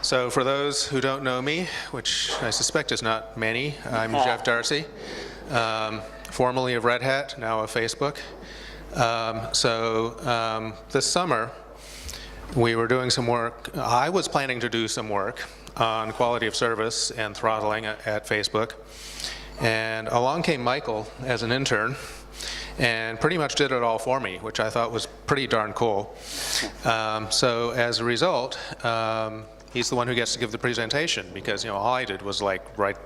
So for those who don't know me, which I suspect is not many, I'm Jeff Darcy, formerly of Red Hat, now of Facebook. This summer, we were doing some work. I was planning to do some work on quality of service and throttling at Facebook. And along came Michael as an intern and pretty much did it all for me, which I thought was pretty darn cool. So as a result, he's the one who gets to give the presentation, because all I did was like write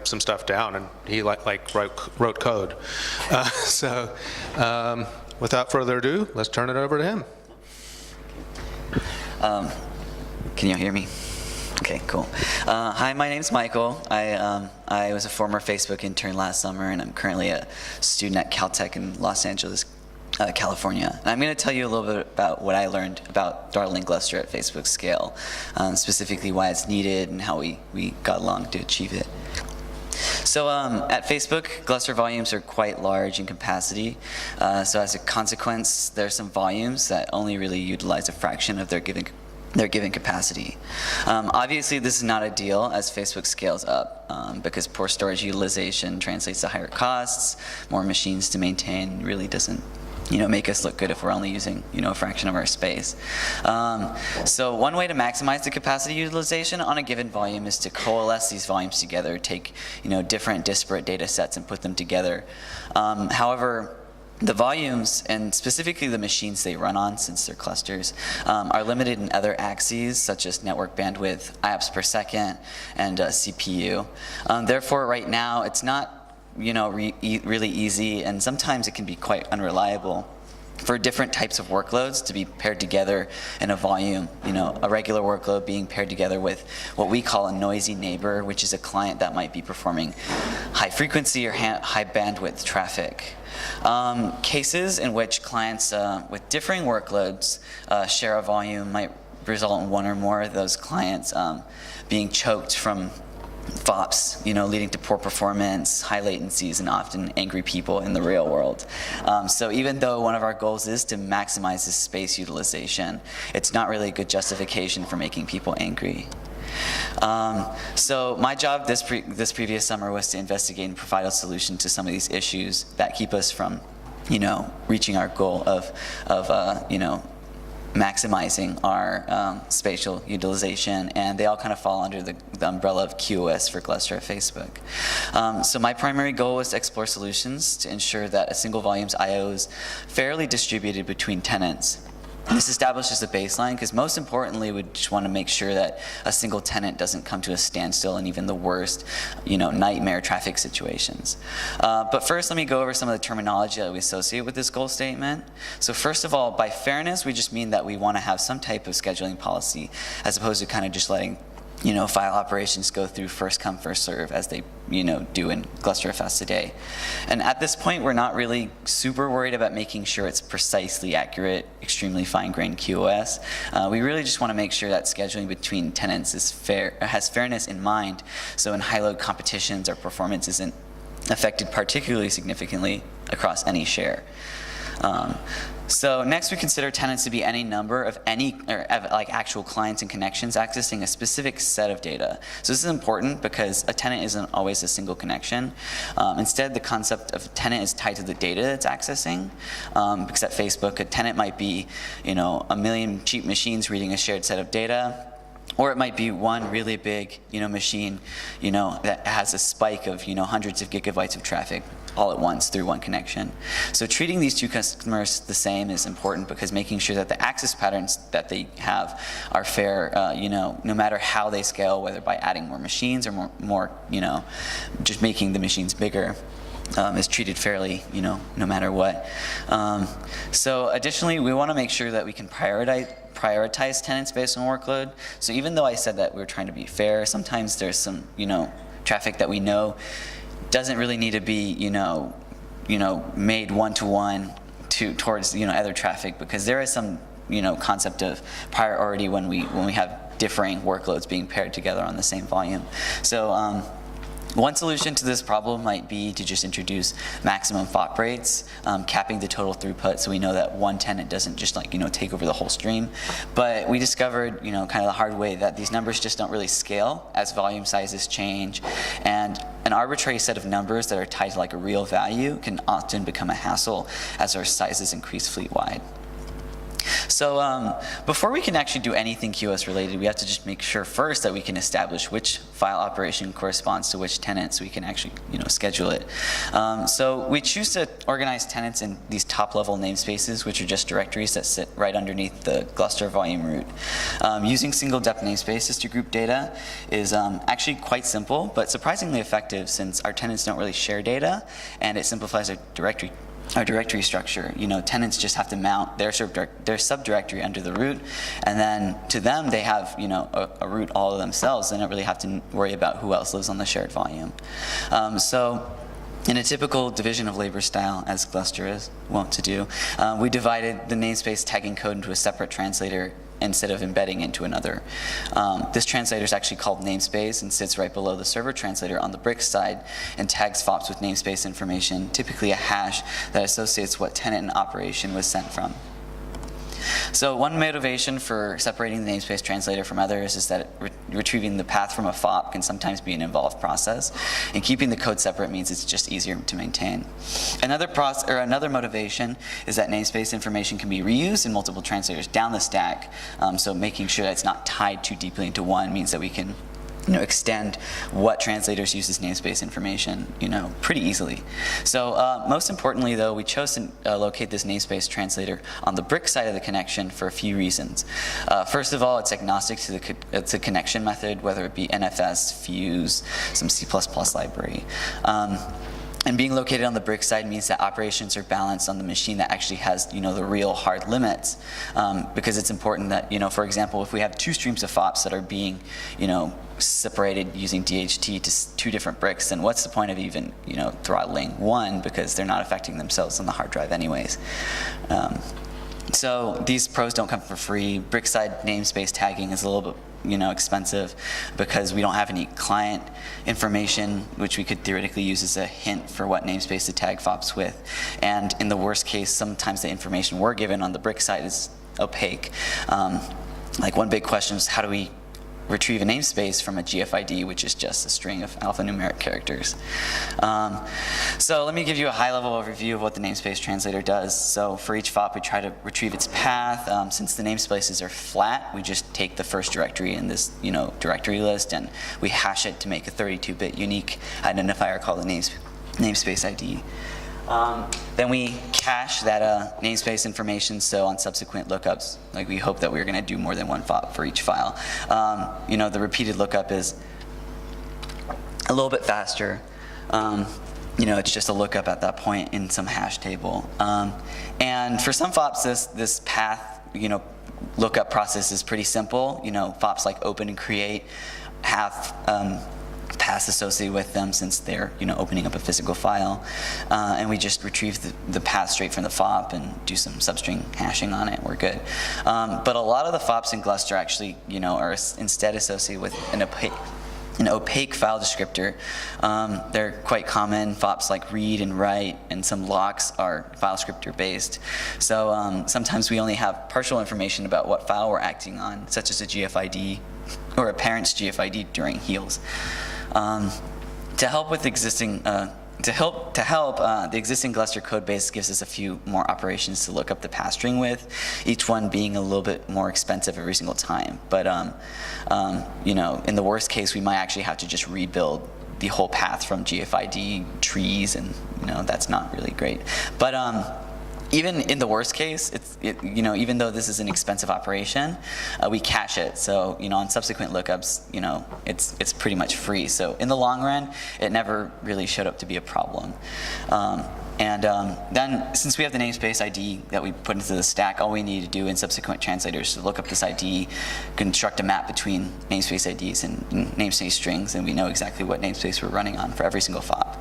some stuff down, and he wrote code. Without further ado, let's turn it over to him. Can you hear me? Okay, cool. Hi, my name's Michael. I was a former Facebook intern last summer, and I'm currently a student at Caltech in Los Angeles, California. And I'm going to tell you a little bit about what I learned about throttling Gluster at Facebook scale, specifically why it's needed and how we got along to achieve it. So at Facebook, Gluster volumes are quite large in capacity. So as a consequence, there are some volumes that only really utilize a fraction of their given capacity. Obviously, this is not ideal as Facebook scales up, because poor storage utilization translates to higher costs. More machines to maintain really doesn't make us look good if we're only using a fraction of our space. So one way to maximize the capacity utilization on a given volume is to coalesce these volumes together, take different disparate data sets and put them together. However, the volumes, and specifically the machines they run on, since they're clusters, are limited in other axes, such as network bandwidth, IOPS per second, and CPU. Therefore, right now, it's not really easy, and sometimes it can be quite unreliable for different types of workloads to be paired together in a volume. A regular workload being paired together with what we call a noisy neighbor, which is a client that might be performing high frequency or high bandwidth traffic. Cases in which clients with differing workloads share a volume might result in one or more of those clients being choked from FOPs, leading to poor performance, high latencies, and often angry people in the real world. So even though one of our goals is to maximize this space utilization, it's not really a good justification for making people angry. So my job this previous summer was to investigate and provide a solution to some of these issues that keep us from, reaching our goal of maximizing our spatial utilization, and they all kind of fall under the umbrella of QoS for Gluster at Facebook. So my primary goal was to explore solutions to ensure that a single volume's I/O is fairly distributed between tenants. This establishes a baseline, because most importantly, we just want to make sure that a single tenant doesn't come to a standstill in even the worst, nightmare traffic situations. But first, let me go over some of the terminology that we associate with this goal statement. So first of all, by fairness, we just mean that we want to have some type of scheduling policy, as opposed to kind of just letting file operations go through first come, first serve, as they do in GlusterFS today. And at this point, we're not really super worried about making sure it's precisely accurate, extremely fine-grained QoS. We really just want to make sure that scheduling between tenants is has fairness in mind, so in high-load competitions, our performance isn't affected particularly significantly across any share. So next, we consider tenants to be any number of actual clients and connections accessing a specific set of data. So this is important because a tenant isn't always a single connection. Instead, the concept of a tenant is tied to the data it's accessing. Because at Facebook, a tenant might be, a million cheap machines reading a shared set of data. Or it might be one really big, machine, that has a spike of, hundreds of gigabytes of traffic all at once through one connection. So treating these two customers the same is important, because making sure that the access patterns that they have are fair, no matter how they scale, whether by adding more machines or more, just making the machines bigger. Is treated fairly, no matter what. So additionally, we want to make sure that we can prioritize tenants based on workload. So even though I said that we're trying to be fair, sometimes there's some, traffic that we know doesn't really need to be, made one-to-one towards, other traffic, because there is some, concept of priority when we have differing workloads being paired together on the same volume. So One solution to this problem might be to just introduce maximum FOP rates, capping the total throughput so we know that one tenant doesn't just take over the whole stream. But we discovered, kind of the hard way that these numbers just don't really scale as volume sizes change, and an arbitrary set of numbers that are tied to a real value can often become a hassle as our sizes increase fleet-wide. So before we can actually do anything QoS related, we have to just make sure first that we can establish which file operation corresponds to which tenant so we can actually schedule it. So we choose to organize tenants in these top level namespaces, which are just directories that sit right underneath the Gluster volume root. Using single depth namespaces to group data is actually quite simple, but surprisingly effective since our tenants don't really share data, and it simplifies our directory structure. Tenants just have to mount their subdirectory under the root, and then to them they have a root all to themselves. They don't really have to worry about who else lives on the shared volume. So in a typical division of labor style, as Gluster is wont to do, we divided the namespace tagging code into a separate translator instead of embedding into another. This translator is actually called namespace and sits right below the server translator on the brick side and tags FOPs with namespace information, typically a hash that associates what tenant and operation was sent from. So one motivation for separating the namespace translator from others is that retrieving the path from a FOP can sometimes be an involved process, and keeping the code separate means it's just easier to maintain. Another motivation is that namespace information can be reused in multiple translators down the stack, so making sure that it's not tied too deeply into one means that we can extend what translators use as namespace information, pretty easily. So most importantly, though, we chose to locate this namespace translator on the brick side of the connection for a few reasons. First of all, it's agnostic to the connection method, whether it be NFS, Fuse, some C++ library. And being located on the brick side means that operations are balanced on the machine that actually has, the real hard limits, because it's important that, for example, if we have two streams of FOPs that are being, separated using DHT to two different bricks, then what's the point of even, throttling one, because they're not affecting themselves on the hard drive anyways. So these pros don't come for free. Brickside namespace tagging is a little bit expensive because we don't have any client information, which we could theoretically use as a hint for what namespace to tag FOPs with. And in the worst case, sometimes the information we're given on the brick side is opaque. One big question is, how do we retrieve a namespace from a GFID, which is just a string of alphanumeric characters? So let me give you a high-level overview of what the namespace translator does. So for each FOP, we try to retrieve its path. Since the namespaces are flat, we just take the first directory in this directory list, and we hash it to make a 32-bit unique identifier called the namespace ID. Then we cache that namespace information, so on subsequent lookups, we hope that we're going to do more than one FOP for each file. The repeated lookup is a little bit faster. It's just a lookup at that point in some hash table. And for some FOPs, this path, lookup process is pretty simple. FOPs like open and create have paths associated with them since they're opening up a physical file, and we just retrieve the path straight from the FOP and do some substring hashing on it. We're good. But a lot of the FOPs in Gluster actually are instead associated with an opaque file descriptor. They're quite common. FOPs like read and write and some locks are file descriptor based. So sometimes we only have partial information about what file we're acting on, such as a GFID or a parent's GFID during heals. To help with the existing the existing Gluster code base gives us a few more operations to look up the path string with, each one being a little bit more expensive every single time. But in the worst case, we might actually have to just rebuild the whole path from GFID trees, and that's not really great. But even in the worst case, even though this is an expensive operation, we cache it. So on subsequent lookups, it's pretty much free. So in the long run, it never really showed up to be a problem. Then since we have the namespace ID that we put into the stack, all we need to do in subsequent translators is to look up this ID, construct a map between namespace IDs and namespace strings, and we know exactly what namespace we're running on for every single FOP.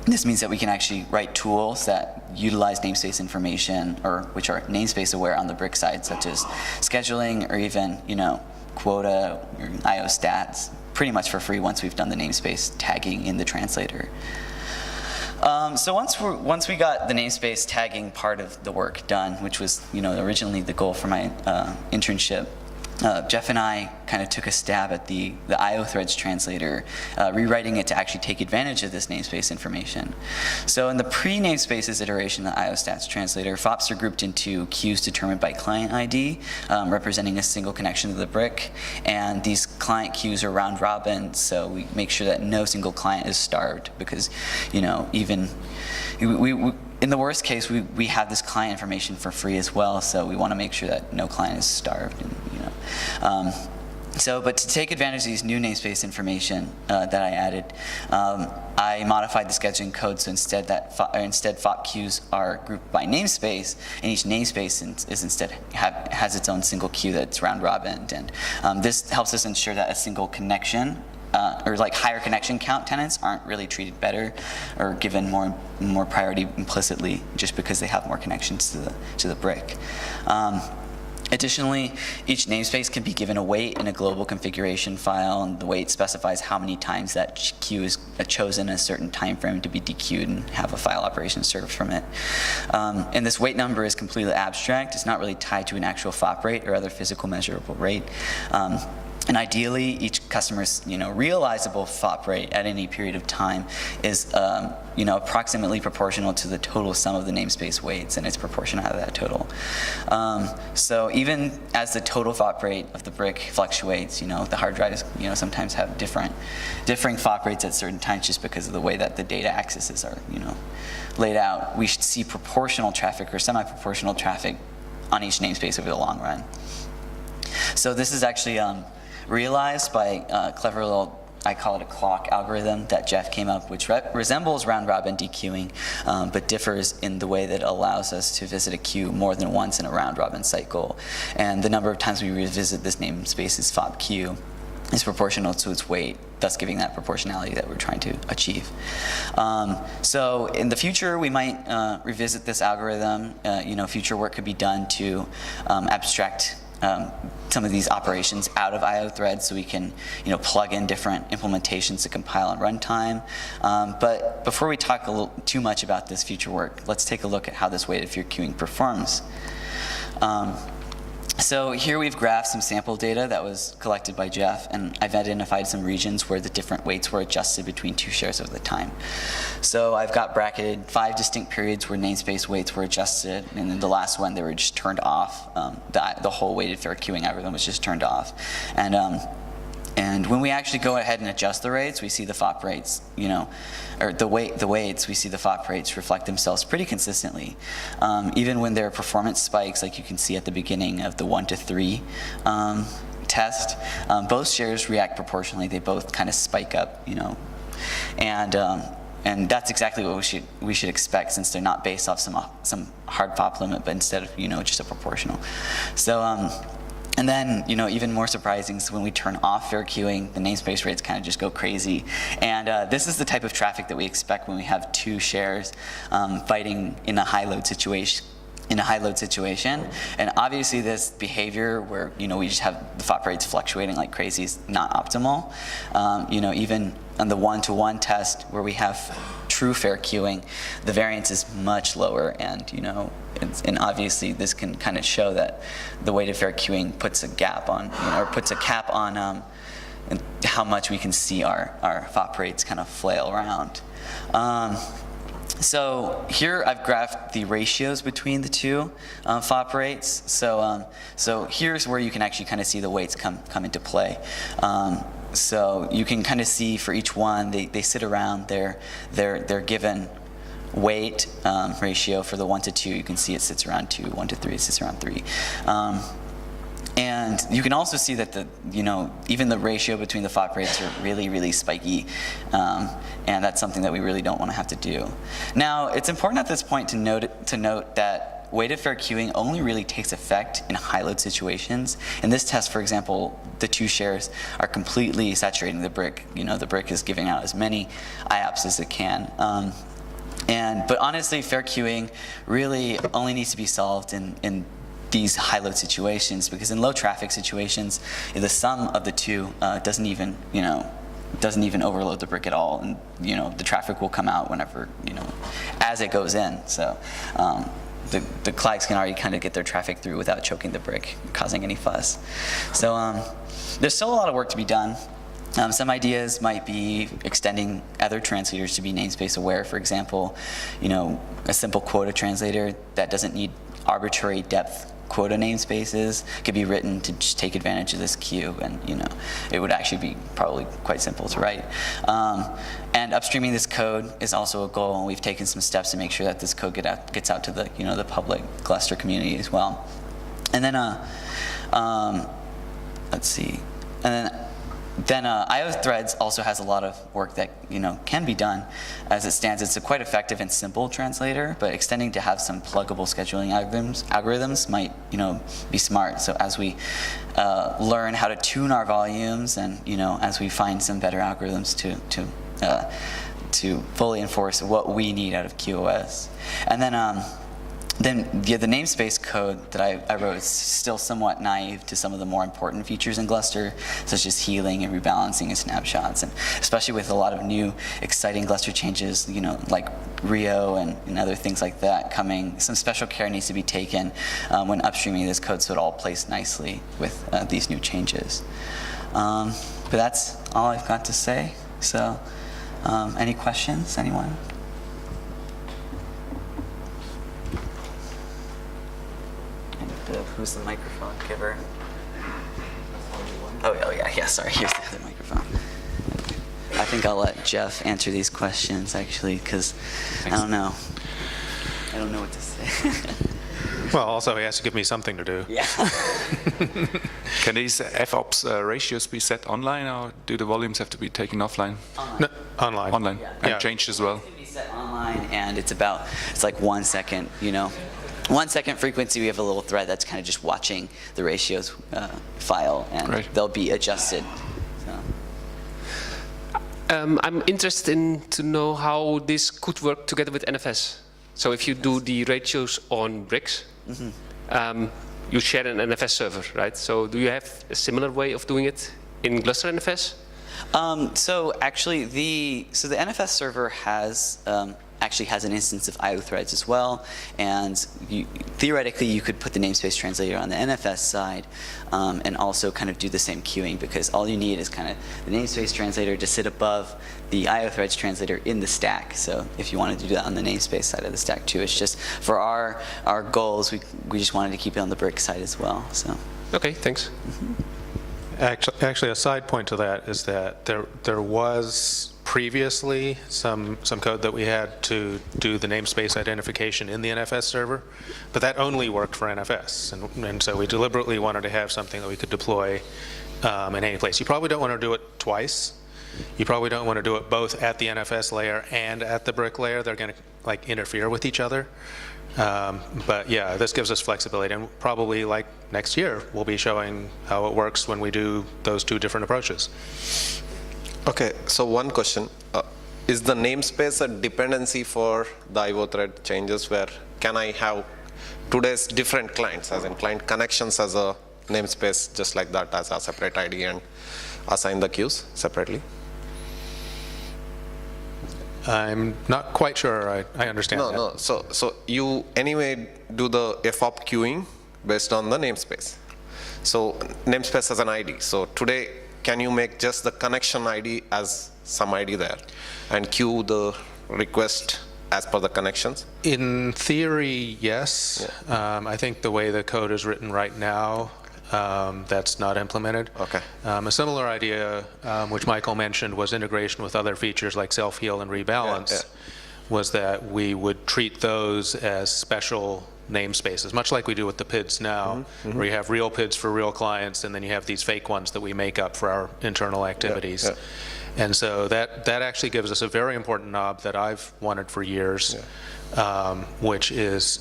This means that we can actually write tools that utilize namespace information, or which are namespace aware on the brick side, such as scheduling or even quota or IO stats, pretty much for free once we've done the namespace tagging in the translator. So once we got the namespace tagging part of the work done, which was originally the goal for my internship, Jeff and I kind of took a stab at the IO threads translator, rewriting it to actually take advantage of this namespace information. So in the pre-namespaces iteration of the IO stats translator, FOPs are grouped into queues determined by client ID, representing a single connection to the brick. And these client queues are round robin, so we make sure that no single client is starved, because even in the worst case, we have this client information for free as well, so we want to make sure that no client is starved. But to take advantage of these new namespace information that I added, I modified the scheduling code so instead FOP queues are grouped by namespace, and each namespace has its own single queue that's round robin. And this helps us ensure that a single connection or like higher connection count tenants aren't really treated better or given more priority implicitly just because they have more connections to the brick. Additionally, each namespace can be given a weight in a global configuration file, and the weight specifies how many times that queue is chosen in a certain time frame to be dequeued and have a file operation served from it. And this weight number is completely abstract. It's not really tied to an actual FOP rate or other physical measurable rate. And ideally, each customer's realizable FOP rate at any period of time is approximately proportional to the total sum of the namespace weights, and it's proportional out of that total. So even as the total FOP rate of the brick fluctuates, the hard drives sometimes have differing FOP rates at certain times just because of the way that the data accesses are laid out. We should see proportional traffic or semi-proportional traffic on each namespace over the long run. So this is actually realized by a clever little, I call it a clock algorithm that Jeff came up, which resembles round robin dequeuing, but differs in the way that it allows us to visit a queue more than once in a round robin cycle. And the number of times we revisit this namespace's FOP queue is proportional to its weight, thus giving that proportionality that we're trying to achieve. So in the future, we might revisit this algorithm. Future work could be done to abstract some of these operations out of IO threads so we can plug in different implementations to compile on runtime. But before we talk too much about this future work, let's take a look at how this weighted fair queuing performs. So here we've graphed some sample data that was collected by Jeff, and I've identified some regions where the different weights were adjusted between two shares of the time. So I've got bracketed 5 distinct periods where namespace weights were adjusted, and then the last one they were just turned off. The whole weighted fair queuing algorithm was just turned off. And when we actually go ahead and adjust the rates, we see the FOP rates, or the weights, we see the FOP rates reflect themselves pretty consistently. Even when there are performance spikes, like you can see at the beginning of the 1 to 3 test, both shares react proportionally. They both kind of spike up, and that's exactly what we should expect, since they're not based off some hard FOP limit, but instead of just a proportional. So. And then, even more surprising is when we turn off fair queuing, the namespace rates kind of just go crazy. And this is the type of traffic that we expect when we have two shares fighting in a high load situation. And obviously this behavior where we just have the FOP rates fluctuating like crazy is not optimal. Even on the 1-to-1 test where we have true fair queuing, the variance is much lower, and and obviously this can kind of show that the weighted fair queuing puts a gap on, or puts a cap on how much we can see our FOP rates kind of flail around. So here I've graphed the ratios between the two FOP rates. So here's where you can actually kind of see the weights come into play. So you can kind of see for each one, they sit around their given weight ratio. For the 1 to 2, you can see it sits around 2. 1 to 3, it sits around 3. And you can also see that even the ratio between the FOP rates are really, really spiky, and that's something that we really don't want to have to do. Now, it's important at this point to note that weighted fair queuing only really takes effect in high load situations. In this test, for example, the two shares are completely saturating the brick. The brick is giving out as many IOPS as it can. But honestly, fair queuing really only needs to be solved in these high load situations, because in low traffic situations, the sum of the two doesn't even overload the brick at all, and the traffic will come out whenever as it goes in. So the clients can already kind of get their traffic through without choking the brick, causing any fuss. So there's still a lot of work to be done. Some ideas might be extending other translators to be namespace aware. For example, a simple quota translator that doesn't need arbitrary depth quota namespaces could be written to just take advantage of this queue, and it would actually be probably quite simple to write. And upstreaming this code is also a goal, and we've taken some steps to make sure that this code gets out to the the public Gluster community as well. And then let's see, and then IO Threads also has a lot of work that can be done. As it stands, it's a quite effective and simple translator, but extending to have some pluggable scheduling algorithms might be smart. So as we learn how to tune our volumes, and as we find some better algorithms to fully enforce what we need out of QoS, and then the namespace code that I wrote is still somewhat naive to some of the more important features in Gluster, such as healing and rebalancing and snapshots, and especially with a lot of new exciting Gluster changes, like Rio and other things like that coming. Some special care needs to be taken when upstreaming this code so it all plays nicely with these new changes. But that's all I've got to say. So any questions, anyone? Who's the microphone giver? Oh yeah, sorry, here's the other microphone. I think I'll let Jeff answer these questions, actually, because I don't know what to say. Well, also he has to give me something to do. Yeah. Can these FOPS ratios be set online, or do the volumes have to be taken offline? No, online. Online, Yeah. and changed as well? It can be set online, and it's like 1 second, 1 second frequency. We have a little thread that's kind of just watching the ratios file, and Right. they'll be adjusted. So. I'm interested to know how this could work together with NFS. So if you do the ratios on bricks, you share an NFS server, right? So do you have a similar way of doing it in Gluster NFS? So actually, the NFS server actually has an instance of IO Threads as well, and theoretically you could put the namespace translator on the NFS side, and also kind of do the same queuing, because all you need is kind of the namespace translator to sit above the IO Threads translator in the stack. So if you wanted to do that on the namespace side of the stack too, it's just for our goals, we just wanted to keep it on the brick side as well. So. Okay, thanks. Actually, a side point to that is that there was previously some code that we had to do the namespace identification in the NFS server, but that only worked for NFS, and so we deliberately wanted to have something that we could deploy in any place. You probably don't want to do it twice. You probably don't want to do it both at the NFS layer and at the brick layer. They're going to interfere with each other. But yeah, this gives us flexibility, and probably next year we'll be showing how it works when we do those two different approaches. Okay, so one question. Is the namespace a dependency for the IO thread changes, where can I have today's different clients, as in client connections, as a namespace just like that, as a separate ID, and assign the queues separately? I'm not quite sure I understand that. No. So you anyway do the FOP queuing based on the namespace. So namespace as an ID. So today, can you make just the connection ID as some ID there and queue the request as per the connections? In theory, yes. Yeah. I think the way the code is written right now, that's not implemented. Okay. A similar idea, which Michael mentioned, was integration with other features like self-heal and rebalance, was that we would treat those as special namespaces, much like we do with the PIDs now, where you have real PIDs for real clients, and then you have these fake ones that we make up for our internal activities. And so that actually gives us a very important knob that I've wanted for years, which is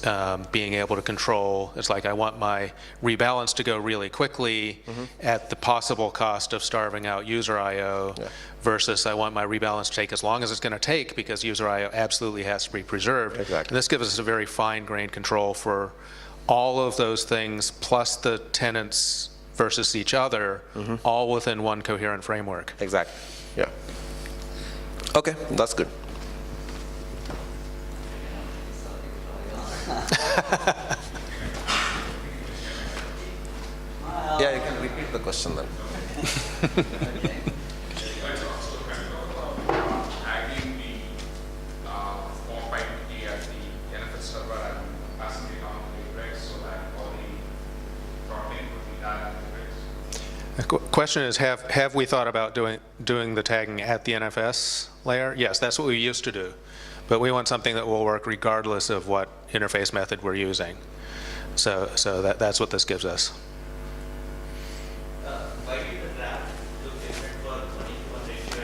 being able to control. It's like I want my rebalance to go really quickly at the possible cost of starving out user I/O, versus I want my rebalance to take as long as it's going to take, because user I/O absolutely has to be preserved. Exactly. And this gives us a very fine-grained control for all of those things plus the tenants versus each other, all within one coherent framework. Exactly. Yeah. Okay, that's good. Yeah, you can repeat the question then. Tagging the form by entity as the NFS server and passing it on to the Rex so that all the throttling would be done at the Rex. The question is, have we thought about doing the tagging at the NFS layer? Yes, that's what we used to do. But we want something that will work regardless of what interface method we're using. So that's what this gives us. Why did the graph look different for 1:1 ratio and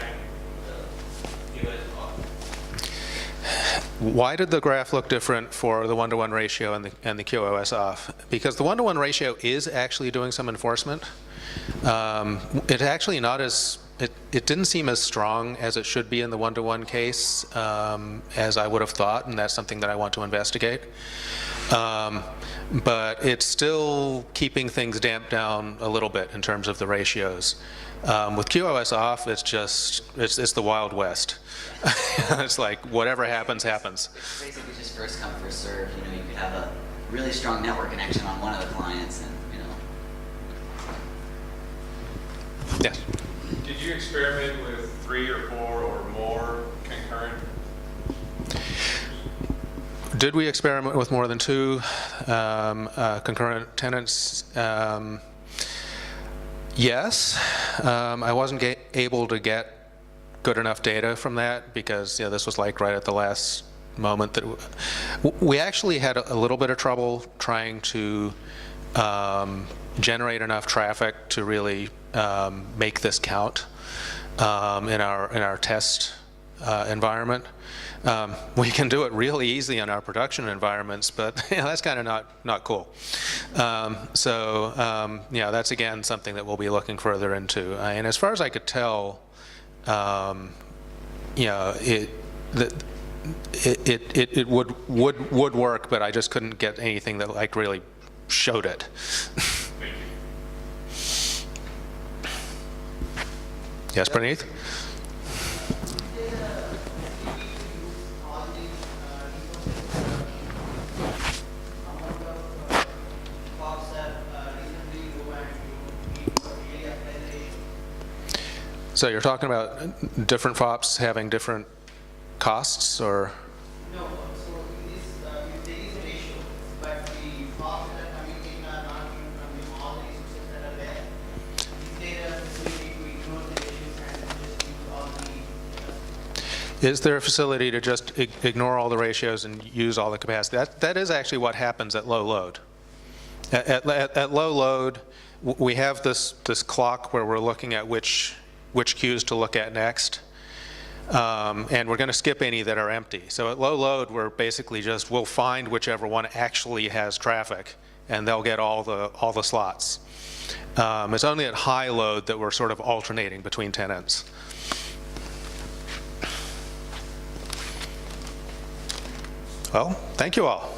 QoS off? Why did the graph look different for the 1-to-1 ratio and the QoS off? Because the 1-to-1 ratio is actually doing some enforcement. It actually not as, it didn't seem as strong as it should be in the 1-to-1 case as I would have thought, and that's something that I want to investigate. But it's still keeping things damped down a little bit in terms of the ratios. With QoS off, it's just, it's the Wild West. It's like whatever happens, happens. It's basically just first come, first served. You know, you could have a really strong network connection on one of the clients, and you know. Yes. Did you experiment with 3 or 4 or more concurrent? Did we experiment with more than 2 concurrent tenants? Yes. I wasn't able to get good enough data from that because this was like right at the last moment that we actually had a little bit of trouble trying to generate enough traffic to really make this count in our test environment. We can do it really easy in our production environments, but that's kind of not cool. That's again something that we'll be looking further into. And as far as I could tell, it would work, but I just couldn't get anything that like really showed it. Yes, Praneeth? So you're talking about different FOPs having different costs, or? No, so if there is a ratio, but the FOPs that are coming in are not coming from all the resources that are there. Is there a facility to ignore the ratios and just use all the? Is there a facility to just ignore all the ratios and use all the capacity? That is actually what happens at low load. At low load, we have this clock where we're looking at which queues to look at next, and we're going to skip any that are empty. So at low load, we're basically we'll find whichever one actually has traffic, and they'll get all the slots. It's only at high load that we're sort of alternating between tenants. Well, thank you all.